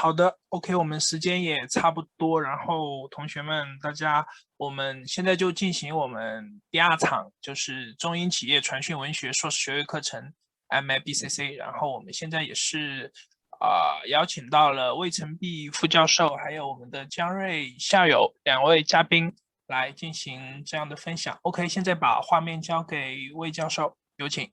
好的 ，OK， 我们时间也差不多，然后同学们，大家，我们现在就进行我们第2场，就是中英企业传讯文学硕士学位课程 Mabcc， 然后我们现在也是邀请到了魏成碧副教授，还有我们的江瑞校友2位嘉宾来进行这样的分享。OK， 现在把画面交给魏教授，有请。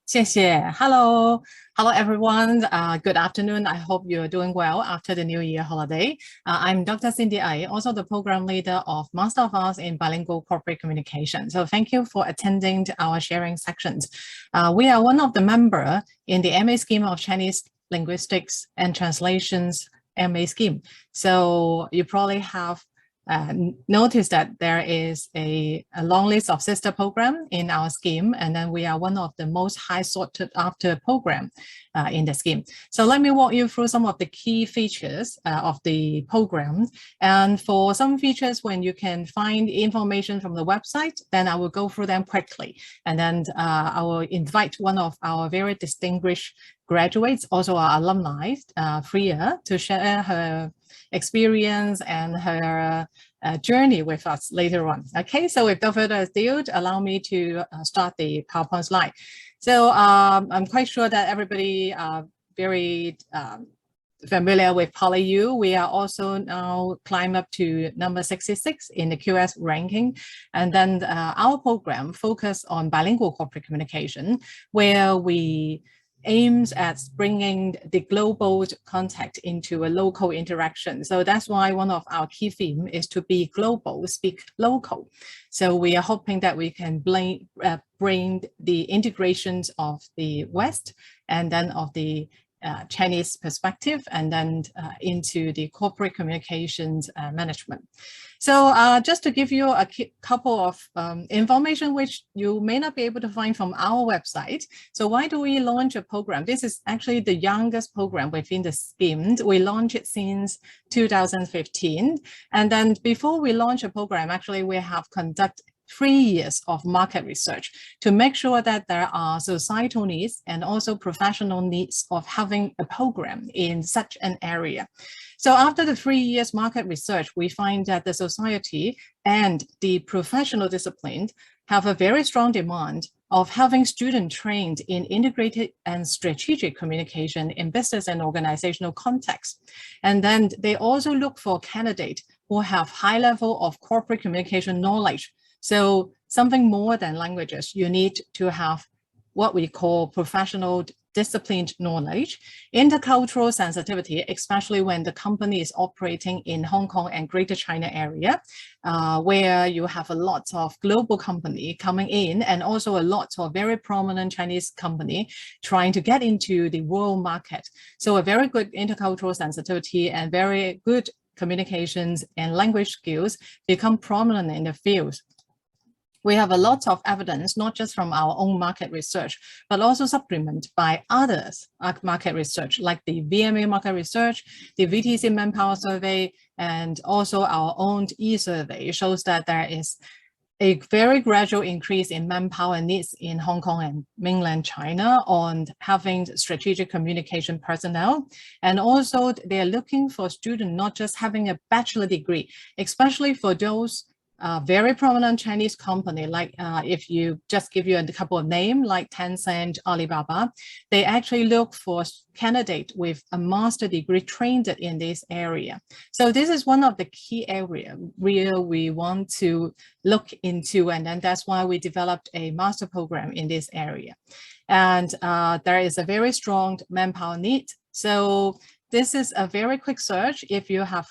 谢谢。Hello everyone. Good afternoon. I hope you're doing well after the New Year holiday. I'm Dr. Cindy Ai, also the program leader of Master of Arts in Bilingual Corporate Communication. So thank you for attending our sharing sections. We are one of the members in the MA scheme of Chinese Linguistics and Translations MA scheme. So you probably have notice that there is a long list of sister program in our scheme, and then we are one of the most high sought after program in the scheme. So let me walk you through some of the key features of the program. And for some features, when you can find information from the website, then I will go through them quickly. And then I will invite one of our very distinguished graduates, also our alumni, Freya, to share her experience and her journey with us later on. Okay, so without further ado, allow me to start the PowerPoint slide. So I'm quite sure that everybody are very familiar with PolyU. We are also now climbed up to number 66 in the QS ranking. And then our program focus on bilingual corporate communication, where we aims at bringing the global contact into a local interaction. So that's why one of our key theme is to be global, speak local. So we are hoping that we can bring the integrations of the West and then of the Chinese perspective and then into the corporate communications management. So just to give you a couple of information which you may not be able to find from our website. So why do we launch a program? This is actually the youngest program within the scheme. We launched it since 2015. And then before we launch a program, actually we have conducted 3 years of market research to make sure that there are societal needs and also professional needs of having a program in such an area. So after the 3 years market research, we find that the society and the professional discipline have a very strong demand of having students trained in integrated and strategic communication in business and organizational context. And then they also look for candidates who have high level of corporate communication knowledge. So something more than languages, you need to have what we call professional disciplined knowledge, intercultural sensitivity, especially when the company is operating in Hong Kong and Greater China area, where you have a lot of global company coming in and also a lot of very prominent Chinese company trying to get into the world market. So a very good intercultural sensitivity and very good communications and language skills become prominent in the field. We have a lot of evidence, not just from our own market research, but also supplemented by others market research, like the VMA market research, the VTC manpower survey, and also our own e-survey shows that there is a very gradual increase in manpower needs in Hong Kong and mainland China on having strategic communication personnel. And also they're looking for students not just having a bachelor degree, especially for those very prominent Chinese company, like if you just give you a couple of names like Tencent, Alibaba, they actually look for candidate with a master degree trained in this area. So this is one of the key areas where we want to look into, and then that's why we developed a master program in this area. And there is a very strong manpower need. So this is a very quick search. If you have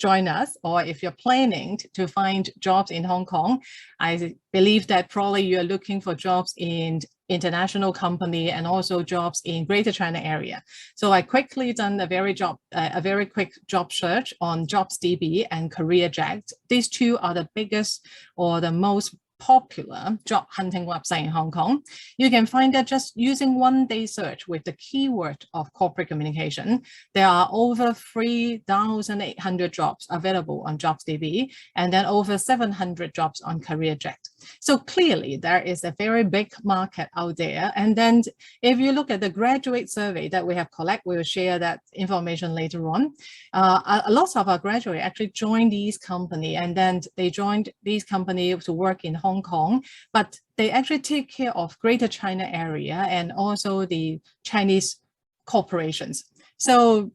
join us, or if you're planning to find jobs in Hong Kong, I believe that probably you're looking for jobs in international company and also jobs in Greater China area. So I quickly done a very quick job search on JobsDB and CareerJet. These two are the biggest or the most popular job hunting website in Hong Kong. You can find that just using one-day search with the keyword of corporate communication, there are over 3,800 jobs available on JobsDB, and then over 700 jobs on CareerJet. So clearly there is a very big market out there. And then if you look at the graduate survey that we have collected, we will share that information later on. A lot of our graduates actually joined these companies, and then they joined these companies to work in Hong Kong, but they actually take care of Greater China area and also the Chinese corporations. So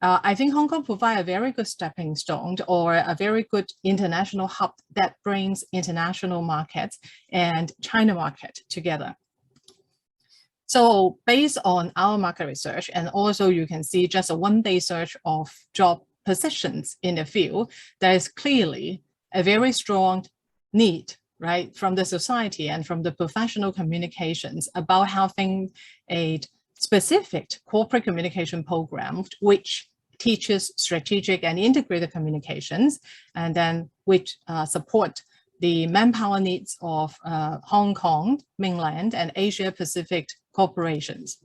I think Hong Kong provides a very good stepping stone or a very good international hub that brings international markets and China market together. So based on our market research, and also you can see just a one-day search of job positions in the field, there is clearly a very strong need, right, from the society and from the professional communications about having a specific corporate communication program which teaches strategic and integrated communications, and then which support the manpower needs of Hong Kong, mainland, and Asia Pacific corporations.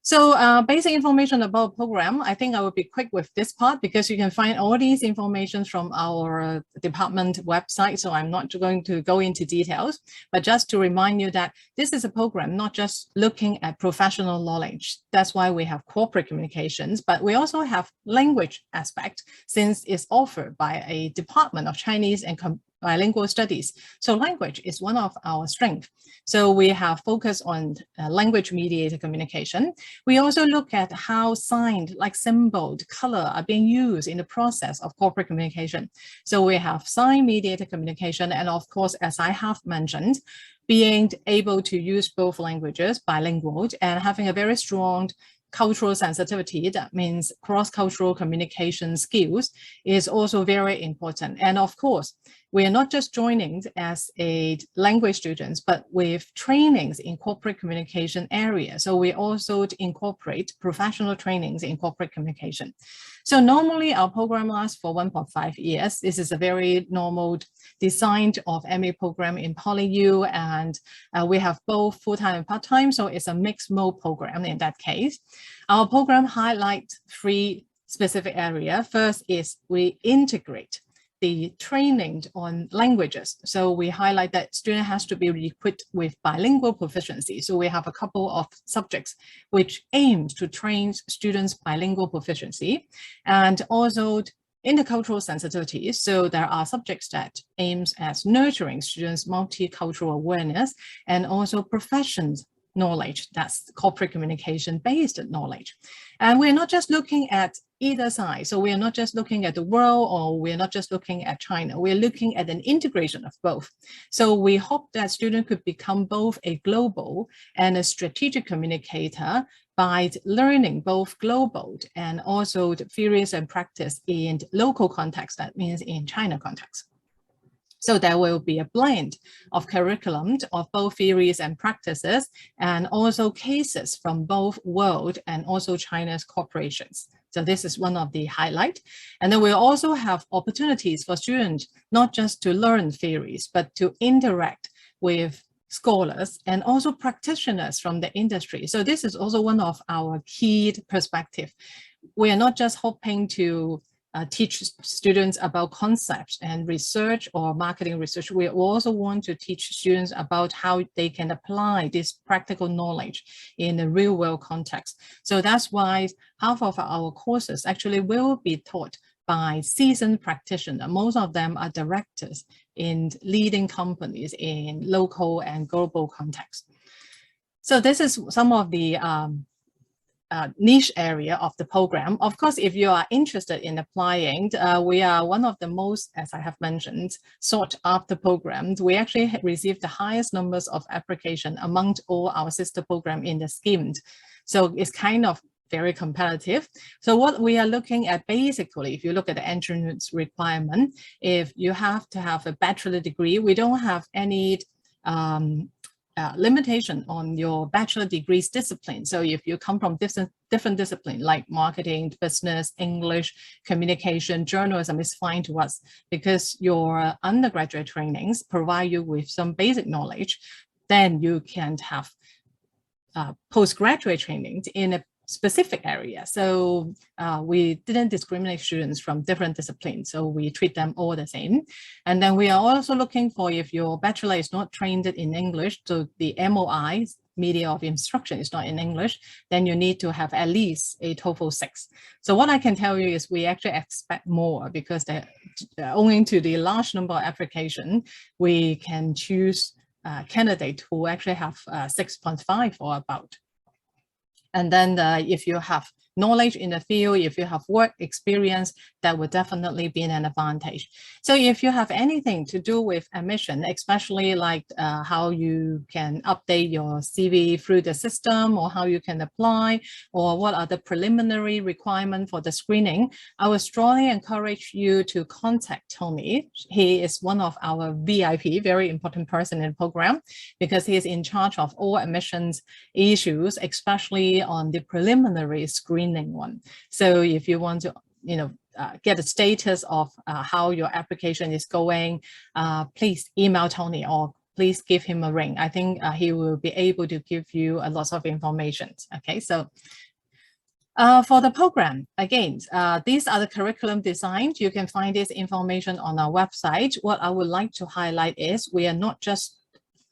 So basic information about the program, I think I will be quick with this part because you can find all these information from our department website. So I'm not going to go into details, but just to remind you that this is a program not just looking at professional knowledge. That's why we have corporate communications, but we also have language aspect since it's offered by a Department of Chinese and Bilingual Studies. So language is one of our strengths. So we have focused on language mediated communication. We also look at how sign, like symbol, color are being used in the process of corporate communication. So we have sign mediated communication, and of course, as I have mentioned, being able to use both languages, bilingual, and having a very strong cultural sensitivity, that means cross-cultural communication skills, is also very important. And of course, we are not just joining as a language students, but with trainings in corporate communication area. So we also incorporate professional trainings in corporate communication. So normally our program lasts for 1.5 years. This is a very normal design of MA program in PolyU, and we have both full-time and part-time. So it's a mixed mode program in that case. Our program highlights 3 specific areas. First is we integrate the training on languages. So we highlight that student has to be equipped with bilingual proficiency. So we have a couple of subjects which aims to train students bilingual proficiency, and also intercultural sensitivity. So there are subjects that aims at nurturing students' multicultural awareness, and also professions knowledge, that's corporate communication based knowledge. And we're not just looking at either side. So we are not just looking at the world, or we're not just looking at China. We're looking at an integration of both. So we hope that students could become both a global and a strategic communicator by learning both global and also the theories and practice in local context, that means in China context. So there will be a blend of curriculum of both theories and practices, and also cases from both world and also China's corporations. So this is one of the highlights. And then we'll also have opportunities for students, not just to learn theories, but to interact with scholars and also practitioners from the industry. So this is also one of our key perspectives. We are not just hoping to teach students about concepts and research or marketing research. We also want to teach students about how they can apply this practical knowledge in a real world context. So that's why half of our courses actually will be taught by seasoned practitioners. Most of them are directors in leading companies in local and global context. So this is some of the niche area of the program. Of course, if you are interested in applying, we are one of the most, as I have mentioned, sought after programs. We actually received the highest numbers of application among all our sister program in the scheme. So it's kind of very competitive. So what we are looking at basically, if you look at the entrance requirement, if you have to have a bachelor degree, we don't have any limitation on your bachelor degrees discipline. So if you come from different discipline like marketing, business, English, communication, journalism, is fine to us, because your undergraduate trainings provide you with some basic knowledge. Then you can have postgraduate training in a specific area. So we didn't discriminate students from different disciplines. So we treat them all the same. And then we are also looking for if your bachelor is not trained in English, so the MOI, media of instruction, is not in English, then you need to have at least a TOEFL 6. So what I can tell you is we actually expect more because owing to the large number of applications, we can choose candidates who actually have 6.5 or about. And then if you have knowledge in the field, if you have work experience, that would definitely be an advantage. So if you have anything to do with admission, especially like how you can update your CV through the system or how you can apply or what are the preliminary requirements for the screening, I would strongly encourage you to contact Tony. He is one of our VIP, very important person in the program, because he is in charge of all admissions issues, especially on the preliminary screening one. So if you want to, get a status of how your application is going, please email Tony or please give him a ring. I think he will be able to give you a lot of information. Okay, so for the program, again, these are the curriculum designs. You can find this information on our website. What I would like to highlight is we are not just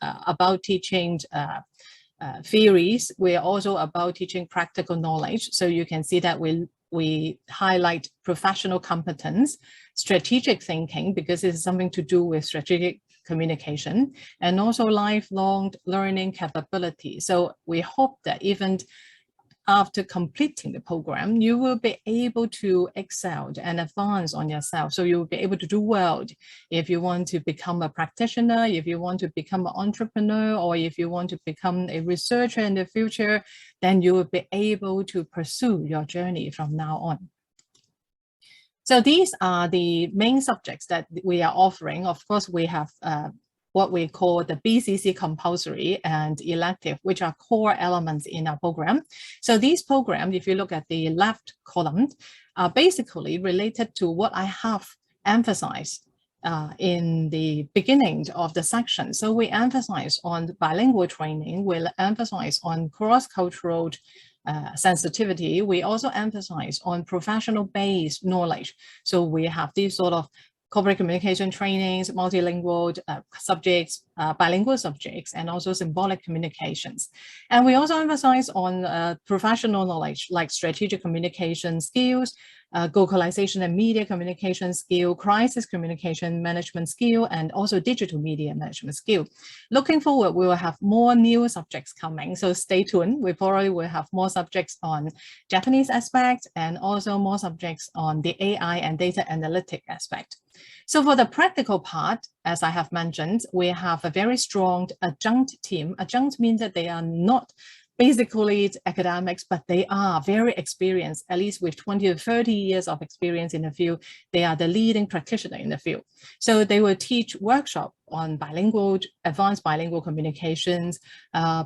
about teaching theories, we are also about teaching practical knowledge. So you can see that we highlight professional competence, strategic thinking, because it is something to do with strategic communication, and also lifelong learning capability. So we hope that even after completing the program, you will be able to excel and advance on yourself. So you will be able to do well if you want to become a practitioner, if you want to become an entrepreneur, or if you want to become a researcher in the future, then you will be able to pursue your journey from now on. So these are the main subjects that we are offering. Of course, we have what we call the Bcc Compulsory and Elective, which are core elements in our program. So these programs, if you look at the left column, are basically related to what I have emphasized in the beginning of the section. So we emphasize on bilingual training, we'll emphasize on cross-cultural sensitivity. We also emphasize on professional-based knowledge. So we have these sort of corporate communication trainings, multilingual subjects, bilingual subjects, and also symbolic communications. And we also emphasize on professional knowledge like strategic communication skills, localization and media communication skill, crisis communication management skill, and also digital media management skill. Looking forward, we will have more new subjects coming, so stay tuned. We probably will have more subjects on Japanese aspect and also more subjects on the AI and data analytic aspect. So for the practical part, as I have mentioned, we have a very strong adjunct team. Adjunct means that they are not basically academics, but they are very experienced, at least with 20 to 30 years of experience in the field. They are the leading practitioner in the field. So they will teach workshops on bilingual, advanced bilingual communications,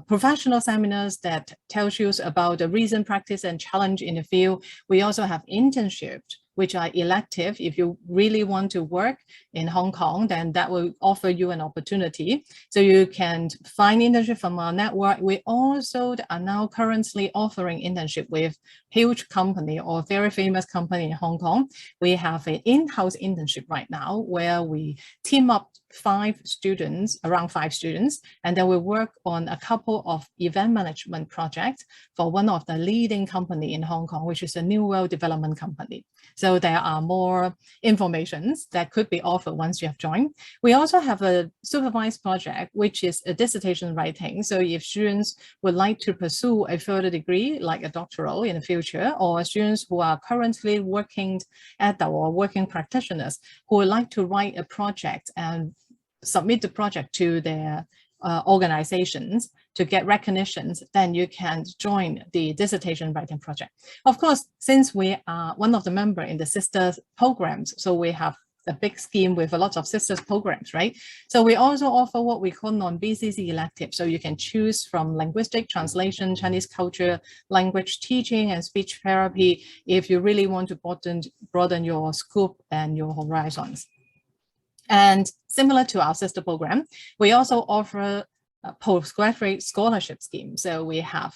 professional seminars that tells you about the recent practice and challenge in the field. We also have internships, which are elective. If you really want to work in Hong Kong, then that will offer you an opportunity. So you can find internship from our network. We also are now currently offering internship with huge company or very famous company in Hong Kong. We have an in-house internship right now where we team up around five students, and then we work on a couple of event management projects for one of the leading company in Hong Kong, which is a New World Development Company. So there are more informations that could be offered once you have joined. We also have a Supervised Project, which is a dissertation writing. So if students would like to pursue a further degree, like a doctoral in the future, or students who are currently working adult or working practitioners who would like to write a project and submit the project to their organizations to get recognitions, then you can join the dissertation writing project. Of course, since we are one of the members in the sister programs, so we have a big scheme with a lot of sisters programs, right? So we also offer what we call non-BCC elective. So you can choose from linguistic translation, Chinese culture, language teaching, and speech therapy if you really want to broaden your scope and your horizons. And similar to our sister program, we also offer a postgraduate scholarship scheme. So we have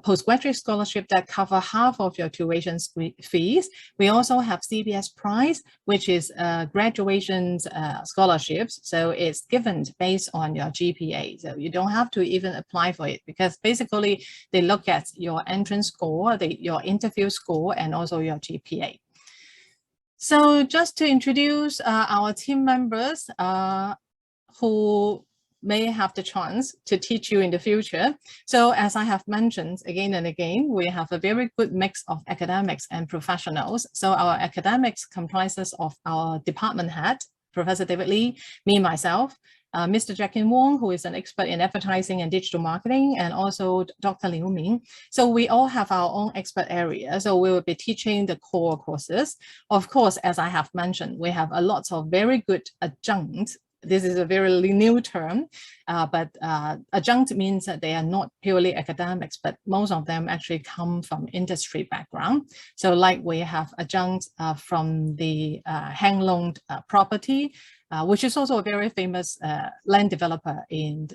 postgraduate scholarship that cover half of your tuition fees. We also have CBS Prize, which is graduation scholarships. So it's given based on your GPA. So you don't have to even apply for it, because basically they look at your entrance score, your interview score, and also your GPA. So just to introduce our team members who may have the chance to teach you in the future. So as I have mentioned again and again, we have a very good mix of academics and professionals. So our academics comprises of our department head, Professor David Lee, me, myself, Mr. Jackie Wong, who is an expert in advertising and digital marketing, and also Dr. Liu Ming. So we all have our own expert area. So we will be teaching the core courses. Of course, as I have mentioned, we have a lot of very good adjunct. This is a very new term, but adjunct means that they are not purely academics, but most of them actually come from industry background. So like we have adjunct from the Hang Lung property, which is also a very famous land developer in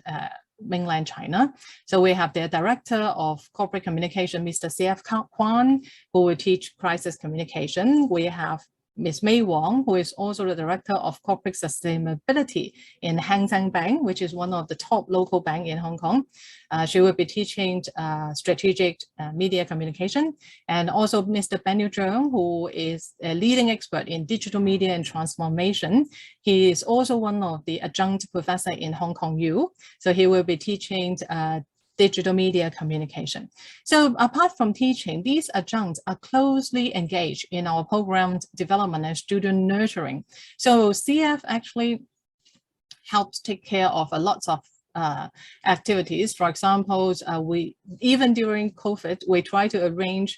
mainland China. So we have their director of corporate communication, Mr. C.F. Kwan, who will teach crisis communication. We have Ms. Mei Wong, who is also the Director of Corporate Sustainability in Hang Seng Bank, which is one of the top local banks in Hong Kong. She will be teaching strategic media communication. And also Mr. Benyu Zheng, who is a leading expert in digital media and transformation. He is also one of the adjunct professor in Hong Kong U. So he will be teaching digital media communication. So apart from teaching, these adjuncts are closely engaged in our program development and student nurturing. So CF actually helps take care of a lot of activities. For example, even during COVID, we try to arrange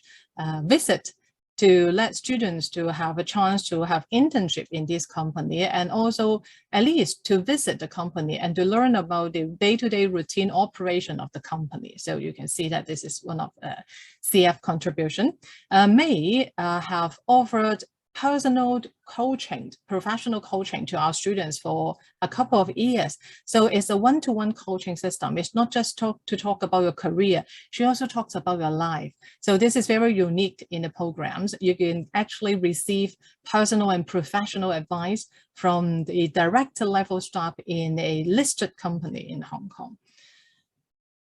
visit to let students to have a chance to have internship in this company, and also at least to visit the company and to learn about the day-to-day routine operation of the company. So you can see that this is one of the CF contribution. May have offered personal coaching, professional coaching to our students for a couple of years. So it's a one-to-one coaching system. It's not just to talk about your career. She also talks about your life. So this is very unique in the programs. You can actually receive personal and professional advice from the director level staff in a listed company in Hong Kong.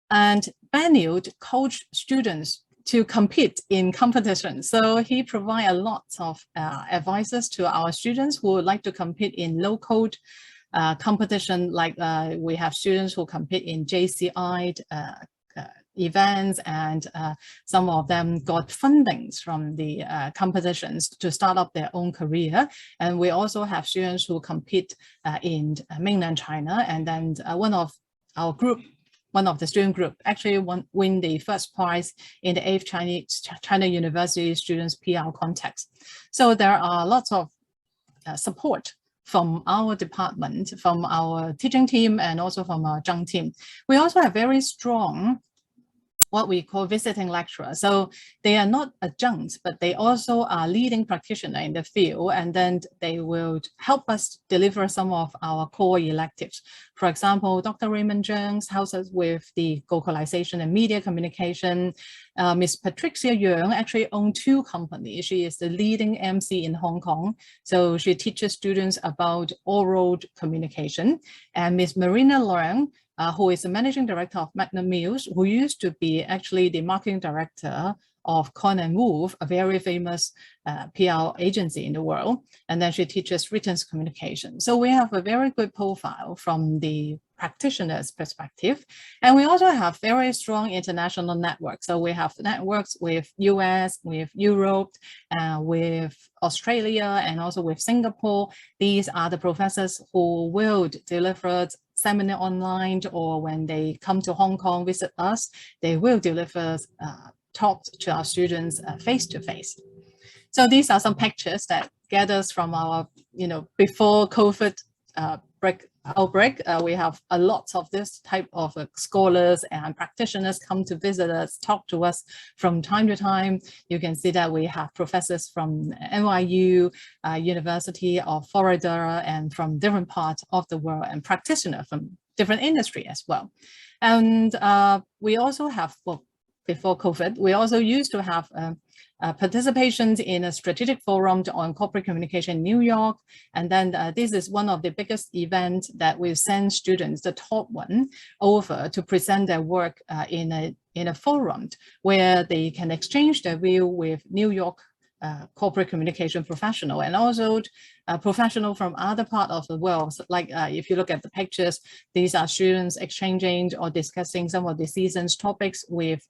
And Benyu coach students to compete in competition. So he provides a lot of advices to our students who would like to compete in local competition, like we have students who compete in JCI events, and some of them got fundings from the competitions to start up their own career. And we also have students who compete in mainland China, and then one of the student group actually win the first prize in the 8th China University Students PR Contest. So there are lots of support from our department, from our teaching team, and also from our adjunct team. We also have very strong what we call visiting lecturers. So they are not adjuncts, but they also are leading practitioner in the field, and then they will help us deliver some of our core electives. For example, Dr. Raymond Jones helps us with the globalization and media communication. Ms. Patricia Young actually owns 2 companies. She is the leading MC in Hong Kong. So she teaches students about oral communication. And Ms. Marina Leung, who is the managing director of Magnum Mills, who used to be actually the marketing director of Cohn & Wolf, a very famous PR agency in the world. And then she teaches written communication. So we have a very good profile from the practitioner's perspective. And we also have very strong international networks. So we have networks with US, with Europe, with Australia, and also with Singapore. These are the professors who will deliver seminar online, or when they come to Hong Kong, visit us, they will deliver talks to our students face-to-face. So these are some pictures that gathers from our, before COVID outbreak. We have a lot of this type of scholars and practitioners come to visit us, talk to us from time to time. You can see that we have professors from NYU, University of Florida, and from different parts of the world, and practitioners from different industry as well. And we also have before COVID, we also used to have participations in a strategic forum on corporate communication in New York. And then this is one of the biggest events that we send students, the top one, over to present their work in a forum where they can exchange their view with New York corporate communication professional and also professional from other part of the world. So like if you look at the pictures, these are students exchanging or discussing some of the season's topics with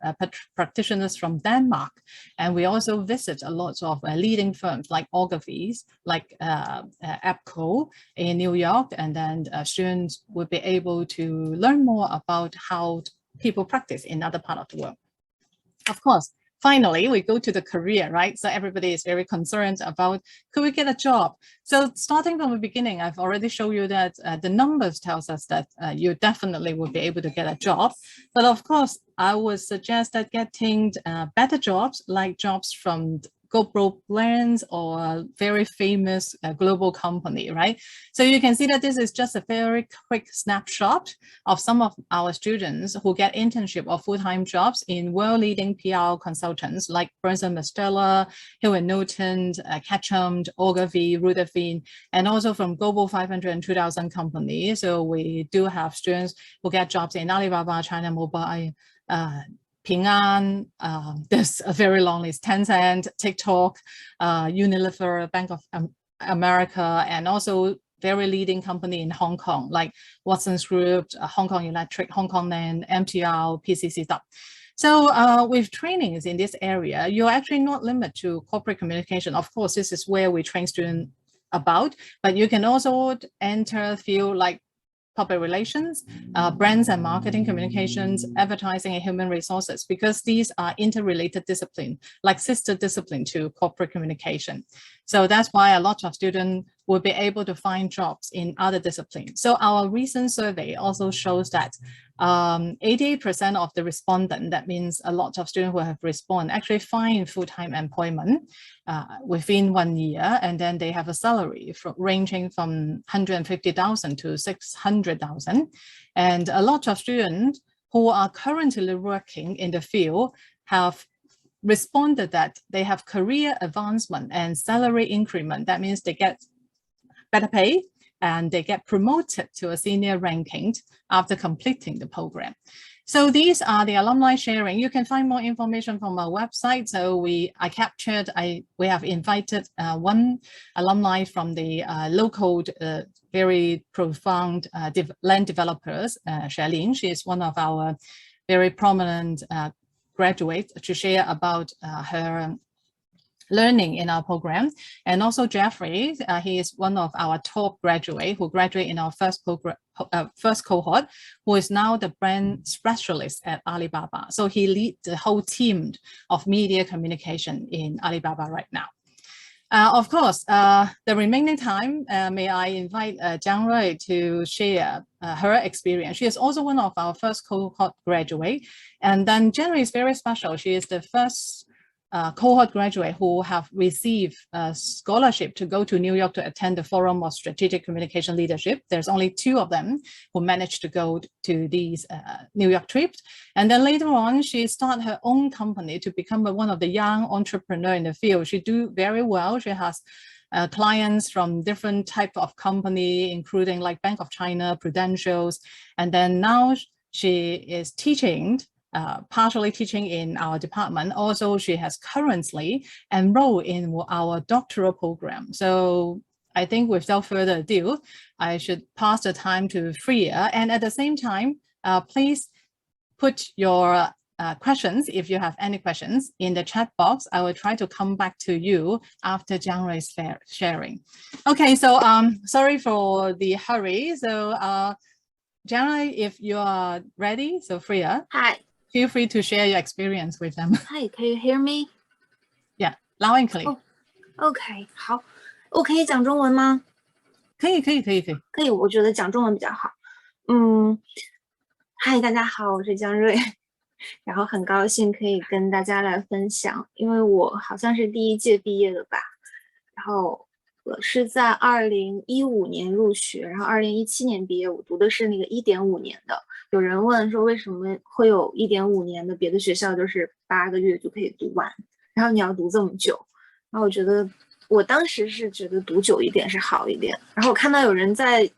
practitioners from Denmark. And we also visit a lot of leading firms like Ogilvy's, like APCO in New York. And then students will be able to learn more about how people practice in other part of the world. Of course, finally, we go to the career, right? So everybody is very concerned about, could we get a job? So starting from the beginning, I've already shown you that the numbers tells us that you definitely will be able to get a job. But of course, I would suggest that getting better jobs, like jobs from GoPro brands or very famous global company, right? So you can see that this is just a very quick snapshot of some of our students who get internship or full-time jobs in world-leading PR consultants like Burns & Marsteller, Hill & Knowlton, Ketchum, Ogilvy, Rutherford, and also from Global 500 and 2000 companies. So we do have students who get jobs in Alibaba, China Mobile, Ping An, there's a very long list, Tencent, TikTok, Unilever, Bank of America, and also very leading company in Hong Kong, like Watson's Group, Hong Kong Electric, Hong Kong Land, MTR, PCC. So with trainings in this area, you're actually not limited to corporate communication. Of course, this is where we train students about, but you can also enter field like public relations, brands and marketing communications, advertising and human resources, because these are interrelated disciplines, like sister discipline to corporate communication. So that's why a lot of students will be able to find jobs in other disciplines. So our recent survey also shows that 88% of the respondents, that means a lot of students who have responded, actually find full-time employment within 1 year, and then they have a salary ranging from 150,000 to 600,000. And a lot of students who are currently working in the field have responded that they have career advancement and salary increment. That means they get better pay and they get promoted to a senior ranking after completing the program. So these are the alumni sharing. You can find more information from our website. So we have invited one alumni from the local very profound land developers, Charlene. She is one of our very prominent graduates to share about her learning in our program. And also Jeffrey, he is one of our top graduates who graduated in our first cohort, who is now the brand specialist at Alibaba. So he leads the whole team of media communication in Alibaba right now. Of course, the remaining time, may I invite Jiang Rui to share her experience. She is also one of our first cohort graduate. And then Jiang Rui is very special. She is the first cohort graduate who have received a scholarship to go to New York to attend the Forum of Strategic Communication Leadership. There's only 2 of them who managed to go to these New York trips. And then later on, she started her own company to become one of the young entrepreneurs in the field. She do very well. She has clients from different type of company, including like Bank of China, Prudentials. And then now she is teaching partially teaching in our department. Also, she has currently enrolled in our doctoral program. So I think without further ado, I should pass the time to Freya. And at the same time, please put your questions, if you have any questions, in the chat box. I will try to come back to you after Jiang Rui's sharing. Okay, so sorry for the hurry. So Jiang Rui, if you are ready, so Freya. Hi. Feel free to share your experience with them. Hi, can you hear me? Yeah, loud and clear. OK， 好，我可以讲中文吗？可以，我觉得讲中文比较好。嗨，大家好，我是江瑞，然后很高兴可以跟大家来分享，因为我好像是第1届毕业的吧，然后我是在2015年入学，然后2017年毕业，我读的是那个1.5年的。有人问说为什么会有1.5年的，别的学校就是8个月就可以读完，然后你要读这么久。然后我觉得我当时是觉得读久一点是好一点。然后我看到有人在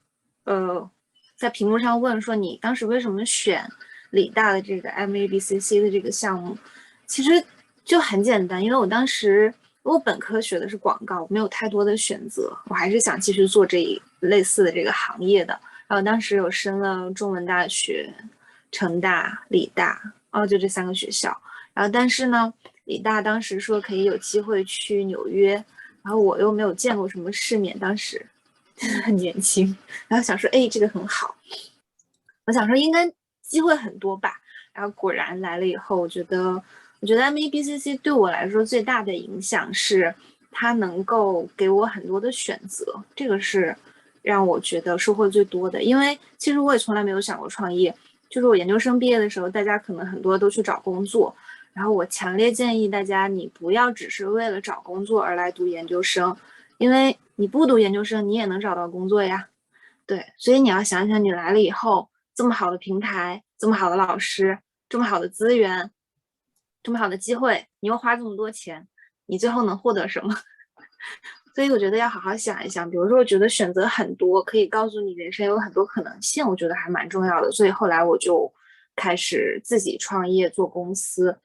屏幕上问说你当时为什么选理大的这个 Mabcc 的这个项目，其实就很简单，因为我本科学的是广告，没有太多的选择，我还是想继续做这一类似的这个行业的。然后当时有申了中文大学、成大、理大，就这3个学校。然后但是呢，理大当时说可以有机会去纽约，然后我又没有见过什么世面，当时很年轻，然后想说，这个很好，我想说应该机会很多吧。然后果然来了以后，我觉得 Mabcc 对我来说最大的影响是它能够给我很多的选择，这个是让我觉得收获最多的。因为其实我也从来没有想过创业，就是我研究生毕业的时候，大家可能很多都去找工作，然后我强烈建议大家，你不要只是为了找工作而来读研究生，因为你不读研究生你也能找到工作呀。对，所以你要想想你来了以后，这么好的平台，这么好的老师，这么好的资源，这么好的机会，你又花这么多钱，你最后能获得什么？所以我觉得要好好想一想。比如说我觉得选择很多，可以告诉你人生有很多可能性，我觉得还蛮重要的。所以后来我就开始自己创业做公司，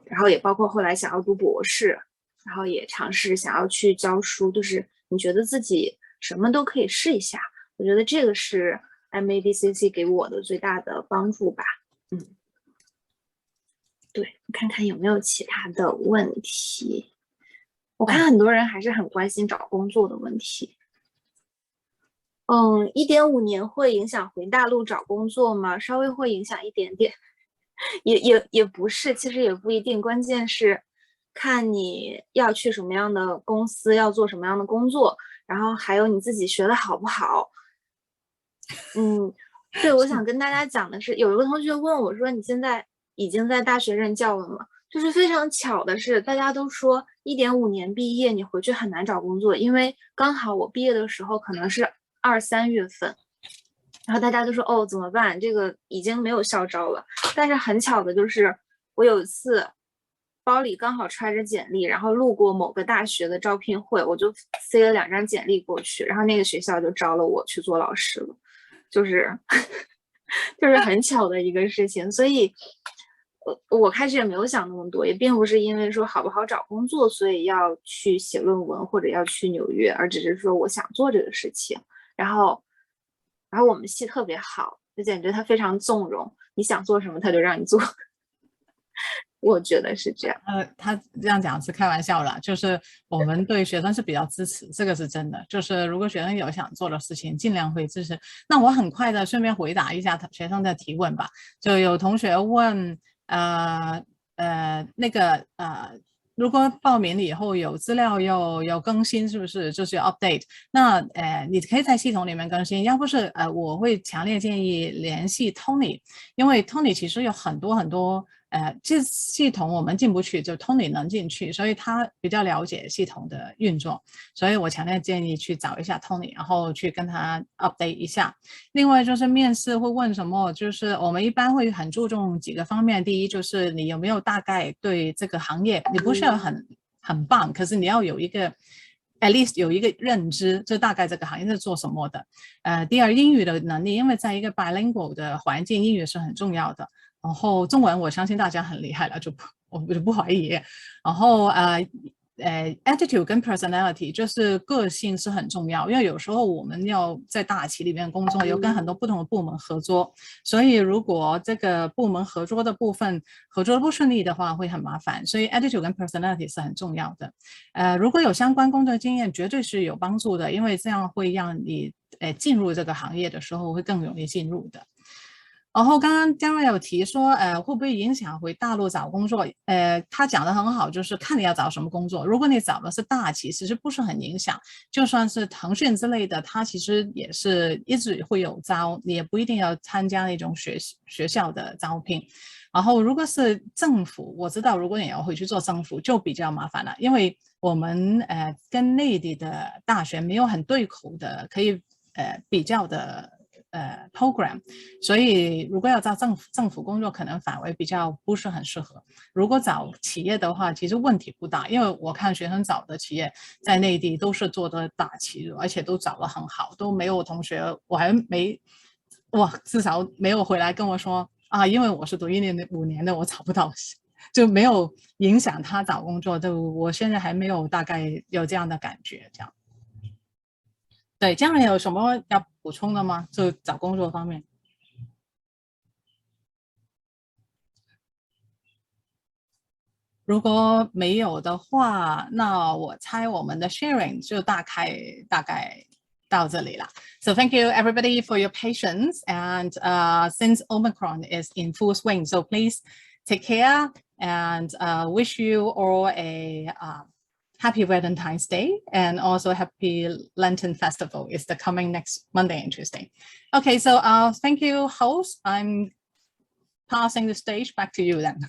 然后也包括后来想要读博士，然后也尝试想要去教书，就是你觉得自己什么都可以试一下。我觉得这个是 Mabcc 给我的最大的帮助吧。对，看看有没有其他的问题。我看很多人还是很关心找工作的问题。1.5年会影响回大陆找工作吗？稍微会影响一点点，也不是，其实也不一定，关键是看你要去什么样的公司，要做什么样的工作，然后还有你自己学的好不好。对，我想跟大家讲的是，有一个同学问我说，你现在已经在大学任教了吗？就是非常巧的是，大家都说1.5年毕业你回去很难找工作，因为刚好我毕业的时候可能是2、3月份，然后大家都说怎么办，这个已经没有校招了。但是很巧的就是我有一次包里刚好揣着简历，然后路过某个大学的招聘会，我就塞了2张简历过去，然后那个学校就招了我去做老师了，就是很巧的一个事情。所以我开始也没有想那么多，也并不是因为说好不好找工作所以要去写论文或者要去纽约，而只是说我想做这个事情。然后我们系特别好，就感觉他非常纵容，你想做什么他就让你做。我觉得是这样。他这样讲是开玩笑啦，就是我们对学生是比较支持，这个是真的。就是如果学生有想做的事情，尽量会支持。那我很快的顺便回答一下学生的提问吧。就有同学问，如果报名了以后有资料有更新，是不是就是有 update？ 那你可以在系统里面更新，要不是我会强烈建议联系 Tony， 因为 Tony 其实有很多这系统我们进不去，就 Tony 能进去，所以他比较了解系统的运作，所以我强烈建议去找一下 Tony， 然后去跟他 update 一下。另外就是面试会问什么，就是我们一般会很注重几个方面。第一就是你有没有大概对这个行业，你不需要很棒，可是你要有一个 at least 有一个认知，就大概这个行业是做什么的。第二，英语的能力，因为在一个 bilingual 的环境，英语是很重要的。然后中文我相信大家很厉害了，我就不怀疑。然后attitude 跟 personality 就是个性是很重要，因为有时候我们要在大企里面工作，有跟很多不同的部门合作，所以如果这个部门合作的部分合作不顺利的话会很麻烦，所以 attitude 跟 personality 是很重要的。如果有相关工作经验绝对是有帮助的，因为这样会让你进入这个行业的时候会更容易进入的。然后刚刚江瑞有提说，会不会影响回大陆找工作？他讲的很好，就是看你要找什么工作。如果你找的是大企，其实不是很影响。就算是腾讯之类的，它其实也是一直会有招，你也不一定要参加那种学校的招聘。然后如果是政府，我知道如果你要回去做政府就比较麻烦了，因为我们跟内地的大学没有很对口的可以比较的 program， 所以如果要找政府工作，可能反而比较不是很适合。如果找企业的话，其实问题不大，因为我看学生找的企业在内地都是做的大企业，而且都找得很好，都没有同学，我还没，至少没有回来跟我说啊，因为我是读1年5年的，我找不到，就没有影响他找工作。就我现在还没有大概有这样的感觉，这样。对，这样有什么要补充的吗？就找工作方面。如果没有的话，那我猜我们的 sharing 就大概到这里了。So thank you everybody for your patience, and since Omicron is in full swing, so please take care and wish you all a happy Valentine's Day, and also happy Lenten Festival is the coming next Monday and Tuesday. Okay, so thank you, host. I'm passing the stage back to you then.